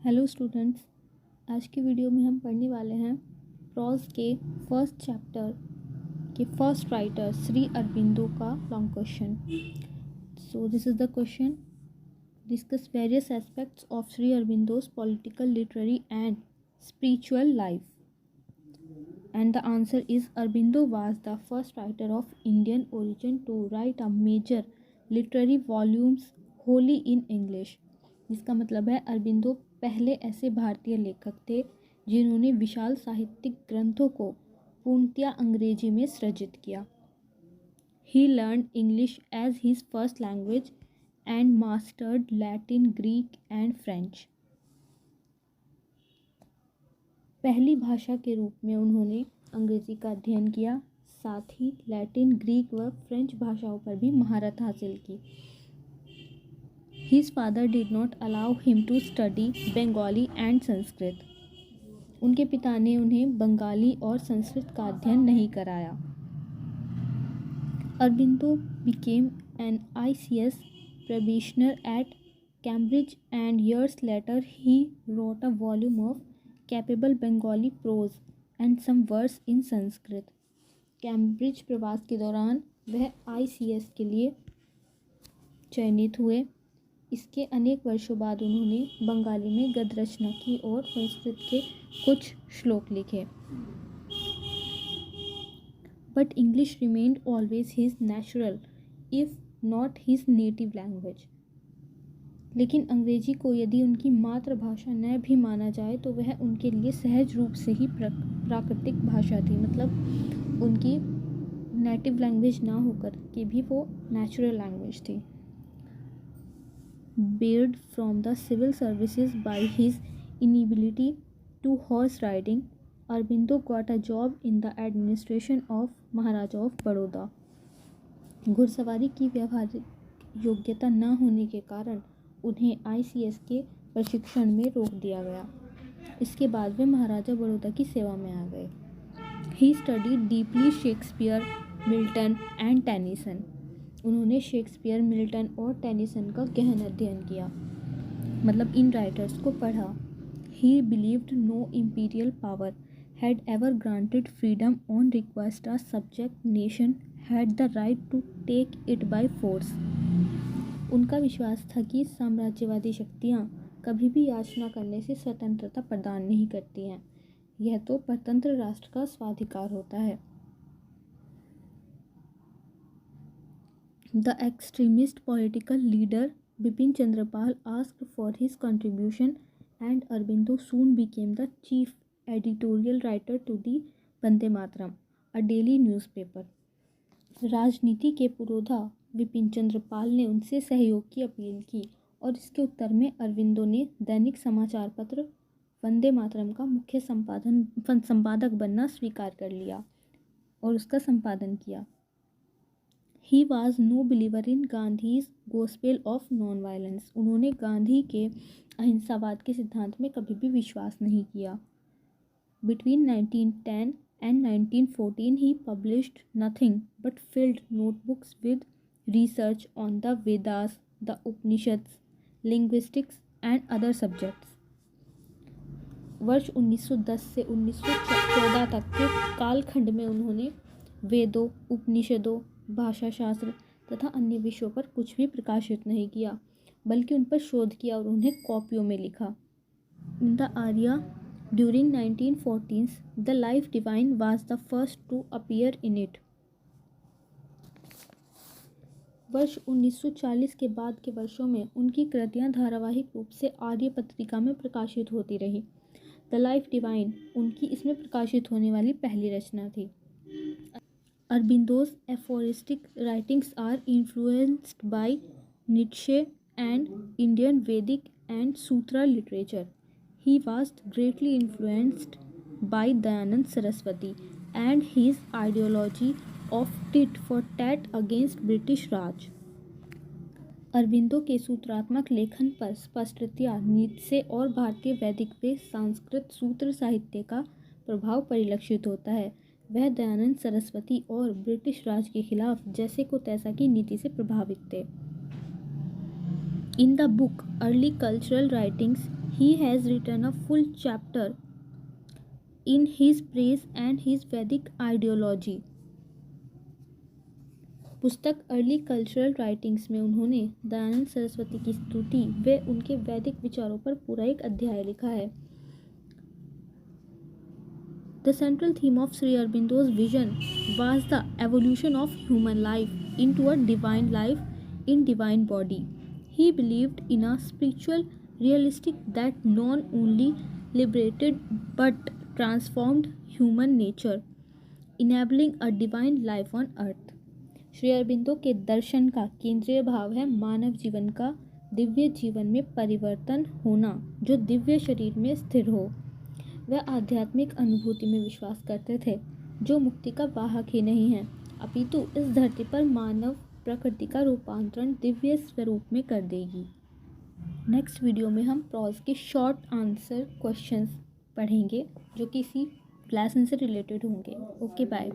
Hello students. आज की video में हम पढ़ने वाले हैं प्रोज के फर्स्ट चैप्टर के फर्स्ट राइटर श्री अरबिंदो का long question. So this is the question. Discuss various aspects of Shri Aurobindo's political, literary and spiritual life. And the answer is Aurobindo was the first writer of Indian origin to write a major literary volumes wholly in English। जिसका मतलब है अरबिंदो पहले ऐसे भारतीय लेखक थे जिन्होंने विशाल साहित्यिक ग्रंथों को पूर्णतया अंग्रेजी में सृजित किया। He learned English as his first language and mastered Latin, Greek and French। पहली भाषा के रूप में उन्होंने अंग्रेजी का अध्ययन किया, साथ ही लैटिन, ग्रीक व फ्रेंच भाषाओं पर भी महारत हासिल की। His father did not allow him to study Bengali and Sanskrit. उनके पिता ने उन्हें बंगाली और संस्कृत का अध्ययन नहीं कराया। Aurobindo became an ICS practitioner at Cambridge and years later he wrote a volume of capable Bengali prose and some verse in Sanskrit। Cambridge प्रवास के दौरान वह ICS के लिए चयनित हुए। इसके अनेक वर्षों बाद उन्होंने बंगाली में गद्य रचना की और संस्कृत के कुछ श्लोक लिखे। But English remained always his natural if not his native language. लेकिन अंग्रेजी को यदि उनकी मातृभाषा न भी माना जाए तो वह उनके लिए सहज रूप से ही प्राकृतिक भाषा थी। मतलब उनकी नेटिव लैंग्वेज ना होकर के भी वो नेचुरल लैंग्वेज थी। Barred from the civil services by his inability to horse riding, Aurobindo got a job in the administration of Maharaja of Baroda. घुड़सवारी की व्यावहारिक योग्यता न होने के कारण उन्हें ICS के प्रशिक्षण में रोक दिया गया। इसके बाद वे महाराजा बड़ौदा की सेवा में आ गए। He studied deeply Shakespeare, Milton and Tennyson। उन्होंने शेक्सपियर, मिल्टन और टेनिसन का गहन अध्ययन किया, मतलब इन राइटर्स को पढ़ा। He believed no imperial power had ever granted freedom on request। A subject nation had the right to take it by force। उनका विश्वास था कि साम्राज्यवादी शक्तियाँ कभी भी याचना करने से स्वतंत्रता प्रदान नहीं करती हैं, यह तो परतंत्र राष्ट्र का स्वाधिकार होता है। The extremist political leader Bipin Chandrapal asked for his contribution and Aurobindo soon became the chief editorial writer to the Vande Mataram, a daily newspaper। राजनीति के पुरोधा विपिन चंद्रपाल ने उनसे सहयोग की अपील की और इसके उत्तर में अरविंदो ने दैनिक समाचार पत्र वंदे मातरम का मुख्य संपादक बनना स्वीकार कर लिया और उसका संपादन किया। He was no believer in Gandhi's gospel of non-violence। उन्होंने गांधी के अहिंसावाद के सिद्धांत में कभी भी विश्वास नहीं किया। Between 1910 and 1914 he published nothing but filled notebooks with research on the Vedas, the Upanishads, linguistics and other subjects। वर्ष 1910 से 1914 तक के कालखंड में उन्होंने वेदों, उपनिषदों, भाषा शास्त्र तथा अन्य विषयों पर कुछ भी प्रकाशित नहीं किया, बल्कि उन पर शोध किया और उन्हें कॉपियों में लिखा। In the Arya during 1914s the Life Divine was the first to appear in it. वर्ष 1940 के बाद के वर्षों में उनकी कृतियां धारावाहिक रूप से आर्य पत्रिका में प्रकाशित होती रही। द लाइफ डिवाइन उनकी इसमें प्रकाशित होने वाली पहली रचना थी। Aurobindo's aphoristic writings are influenced by Nietzsche and Indian Vedic and Sutra literature। He was greatly influenced by Dayanand Saraswati and his ideology of tit for tat against British Raj। Aurobindo के सूत्रात्मक लेखन पर स्पष्टतया नीत्शे और भारतीय वैदिक व संस्कृत सूत्र साहित्य का प्रभाव परिलक्षित होता है। वह दयानंद सरस्वती और ब्रिटिश राज के खिलाफ जैसे को तैसा की नीति से प्रभावित थे। In the book early cultural writings He has written a full chapter in his praise and his Vedic ideology. पुस्तक अर्ली कल्चरल राइटिंग्स में उन्होंने दयानंद सरस्वती की स्तुति व उनके वैदिक विचारों पर पूरा एक अध्याय लिखा है. The central theme of Sri Aurobindo's vision was the evolution of human life into a divine life in divine body. He believed in a spiritual realistic that not only liberated but transformed human nature, enabling a divine life on earth. Shri Aurobindo के दर्शन का केंद्रीय भाव है मानव जीवन का दिव्य जीवन में परिवर्तन होना जो दिव्य शरीर में स्थिर हो. वह आध्यात्मिक अनुभूति में विश्वास करते थे जो मुक्ति का वाहक ही नहीं है अपितु इस धरती पर मानव प्रकृति का रूपांतरण दिव्य स्वरूप में कर देगी. नेक्स्ट वीडियो में हम प्रॉज के शॉर्ट आंसर क्वेश्चंस पढ़ेंगे जो किसी लेसन से रिलेटेड होंगे. Okay bye.